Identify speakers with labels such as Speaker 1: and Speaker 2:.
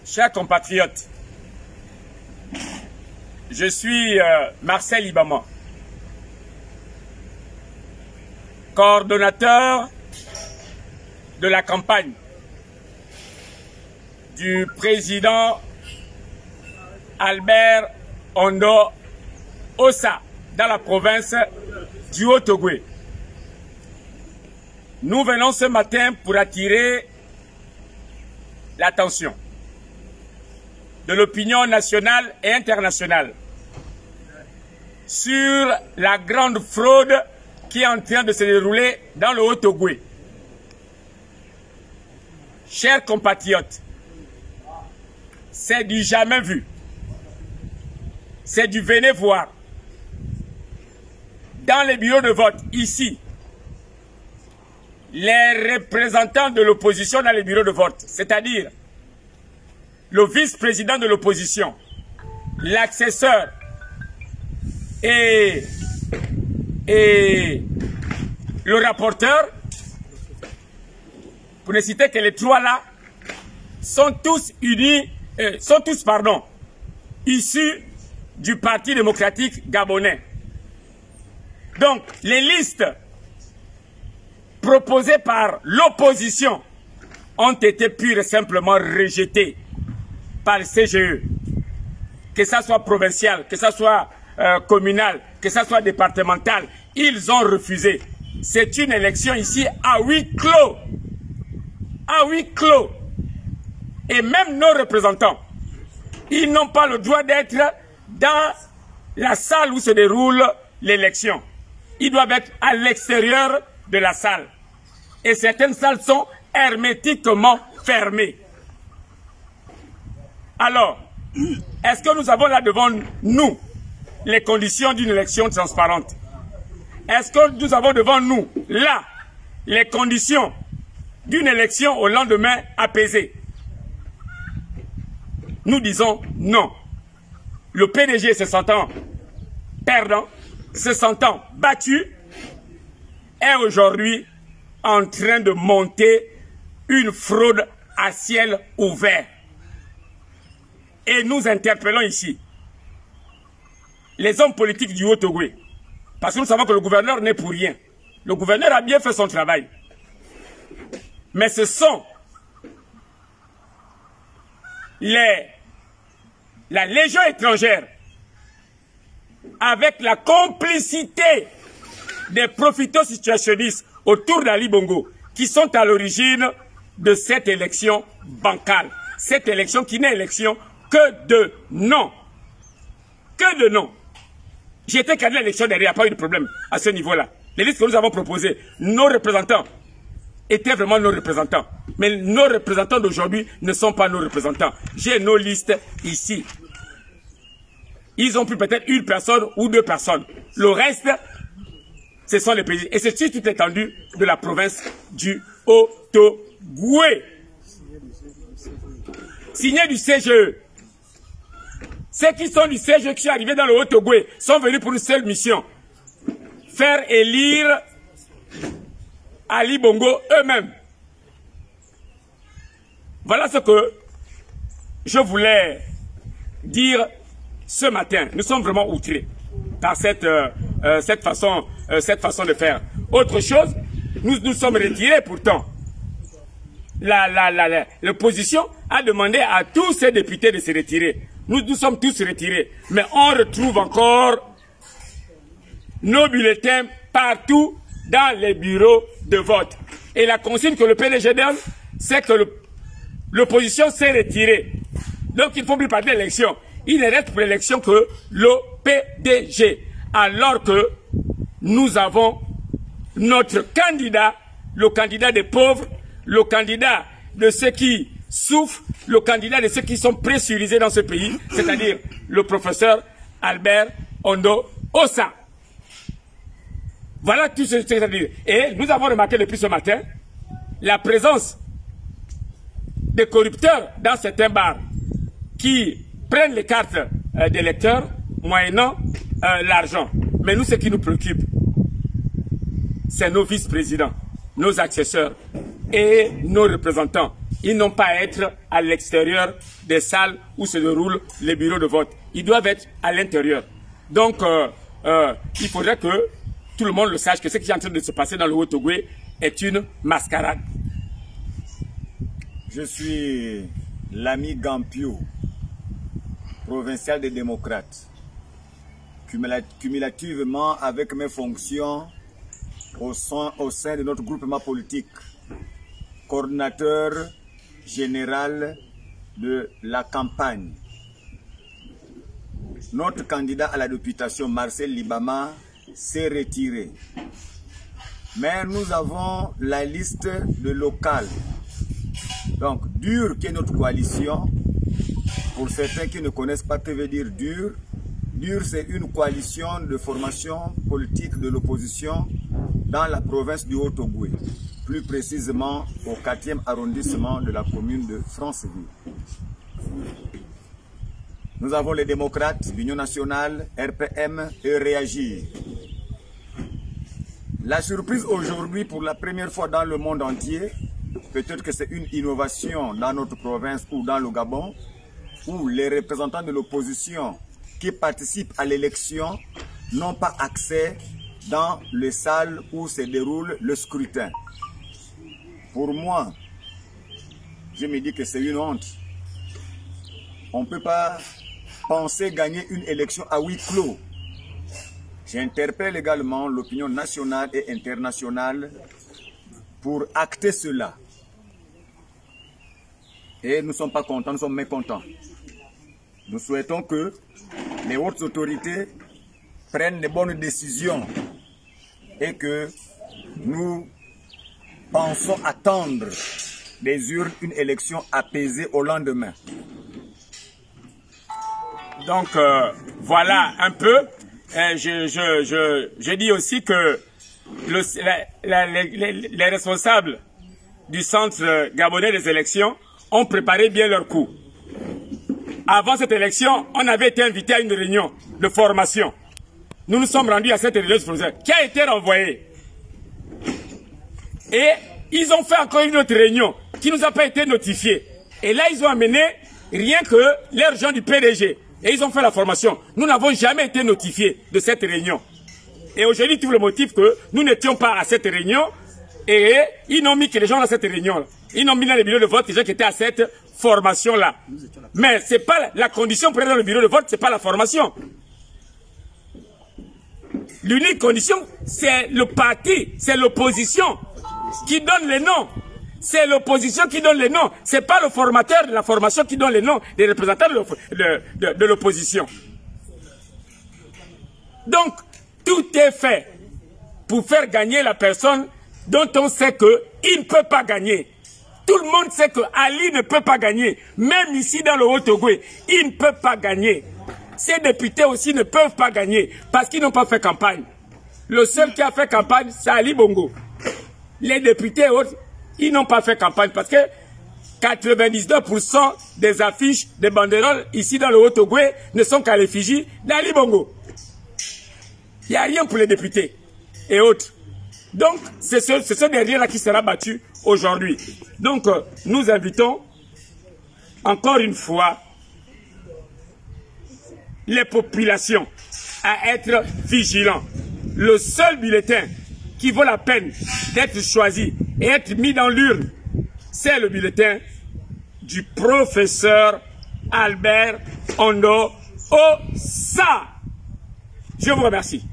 Speaker 1: Chers compatriotes, je suis Marcel Ibama, coordonnateur de la campagne du président Albert Ondo Ossa dans la province du Haut-Ogooué. Nous venons ce matin pour attirer l'attention de l'opinion nationale et internationale sur la grande fraude qui est en train de se dérouler dans le Haut-Ogooué. Chers compatriotes, c'est du jamais vu. C'est du venez voir. Dans les bureaux de vote, ici, les représentants de l'opposition dans les bureaux de vote, c'est-à-dire le vice-président de l'opposition, l'accesseur et le rapporteur, pour ne citer que les trois là, sont tous issus du Parti démocratique gabonais. Donc, les listes proposées par l'opposition ont été pure et simplement rejetées par le CGE, que ça soit provincial, que ça soit communal, que ça soit départemental, ils ont refusé. C'est une élection ici à huis clos. À huis clos. Et même nos représentants, ils n'ont pas le droit d'être dans la salle où se déroule l'élection. Ils doivent être à l'extérieur de la salle. Et certaines salles sont hermétiquement fermées. Alors, est-ce que nous avons là devant nous les conditions d'une élection transparente? Est-ce que nous avons devant nous là les conditions d'une élection au lendemain apaisée? Nous disons non. Le PDG se sentant perdant, se sentant battu, est aujourd'hui en train de monter une fraude à ciel ouvert. Et nous interpellons ici les hommes politiques du Haut-Ogooué, parce que nous savons que le gouverneur n'est pour rien. Le gouverneur a bien fait son travail. Mais ce sont la Légion étrangère, avec la complicité des profito-situationnistes autour d'Ali Bongo, qui sont à l'origine de cette élection bancale. Cette élection qui n'est élection que de non. Que de non. J'ai été candidat à l'élection derrière, il n'y a pas eu de problème à ce niveau-là. Les listes que nous avons proposées, nos représentants étaient vraiment nos représentants. Mais nos représentants d'aujourd'hui ne sont pas nos représentants. J'ai nos listes ici. Ils ont pris peut-être une personne ou deux personnes. Le reste, ce sont les pays. Et c'est sur toute l'étendue de la province du Haut-Ogooué. Signé du CGE. Ceux qui sont du CGE qui sont arrivés dans le Haut-Ogooué sont venus pour une seule mission. Faire élire Ali Bongo eux-mêmes. Voilà ce que je voulais dire ce matin. Nous sommes vraiment outrés par cette façon de faire. Autre chose, nous sommes retirés pourtant. L'opposition a demandé à tous ces députés de se retirer. Nous sommes tous retirés. Mais on retrouve encore nos bulletins partout dans les bureaux de vote. Et la consigne que le PDG donne, c'est que l'opposition s'est retirée. Donc il ne faut plus parler d'élection. Il ne reste pour l'élection que le PDG. Alors que nous avons notre candidat, le candidat des pauvres, le candidat de ceux qui souffrent, le candidat de ceux qui sont pressurisés dans ce pays, c'est-à-dire le professeur Albert Ondo Ossa. Voilà tout ce que c'est à dire. Et nous avons remarqué depuis ce matin la présence des corrupteurs dans certains bars qui prennent les cartes des électeurs moyennant l'argent. Mais nous, ce qui nous préoccupe, c'est nos vice-présidents, nos accesseurs et nos représentants. ils n'ont pas à être à l'extérieur des salles où se déroulent les bureaux de vote. Ils doivent être à l'intérieur. Donc, il faudrait que tout le monde le sache que ce qui est en train de se passer dans le Haut-Ogooué est une mascarade.
Speaker 2: Je suis l'ami Gampio, provincial des démocrates. Cumulativement avec mes fonctions au sein de notre groupement politique, coordinateur général de la campagne. Notre candidat à la députation, Marcel Libama, s'est retiré. Mais nous avons la liste de locales. Donc, DUR, qui est notre coalition, pour certains qui ne connaissent pas que veut dire DUR, DUR, c'est une coalition de formation politique de l'opposition dans la province du Haut-Ogooué, plus précisément au 4e arrondissement de la commune de Franceville. Nous avons les démocrates, l'Union nationale, RPM et Réagir. La surprise aujourd'hui, pour la première fois dans le monde entier, peut-être que c'est une innovation dans notre province ou dans le Gabon, où les représentants de l'opposition qui participent à l'élection n'ont pas accès dans les salles où se déroule le scrutin. Pour moi, je me dis que c'est une honte. On ne peut pas penser gagner une élection à huis clos. J'interpelle également l'opinion nationale et internationale pour acter cela. Et nous ne sommes pas contents, nous sommes mécontents. Nous souhaitons que les hautes autorités prennent les bonnes décisions et que nous pensons attendre des urnes une élection apaisée au lendemain.
Speaker 1: Donc voilà un peu. Je dis aussi que les responsables du centre gabonais des élections ont préparé bien leur coup. Avant cette élection, on avait été invité à une réunion de formation. Nous nous sommes rendus à cette réunion de formation qui a été renvoyée. Et ils ont fait encore une autre réunion qui ne nous a pas été notifiée. Et là, ils ont amené rien que les gens du PDG. Et ils ont fait la formation. Nous n'avons jamais été notifiés de cette réunion. Et aujourd'hui, tout le motif que nous n'étions pas à cette réunion. Et ils n'ont mis que les gens dans cette réunion. Ils n'ont mis dans les bureaux de vote les gens qui étaient à cette formation-là. Mais c'est pas la condition pour être dans le bureau de vote, c'est pas la formation. L'unique condition, c'est le parti, c'est l'opposition qui donne les noms. C'est l'opposition qui donne les noms. C'est pas le formateur de la formation qui donne les noms des représentants de l'opposition. Donc, tout est fait pour faire gagner la personne dont on sait qu'il ne peut pas gagner. Tout le monde sait que Ali ne peut pas gagner. Même ici dans le Haut-Ogooué, il ne peut pas gagner. Ces députés aussi ne peuvent pas gagner parce qu'ils n'ont pas fait campagne. Le seul qui a fait campagne, c'est Ali Bongo. Les députés autres, ils n'ont pas fait campagne parce que 99% des affiches, des banderoles ici dans le Haut-Ogooué ne sont qu'à l'effigie d'Ali Bongo. Il n'y a rien pour les députés et autres. Donc, c'est ce dernier-là qui sera battu aujourd'hui. Donc, nous invitons encore une fois les populations à être vigilants. Le seul bulletin qui vaut la peine d'être choisi et être mis dans l'urne, c'est le bulletin du professeur Albert Ondo Ossa. Je vous remercie.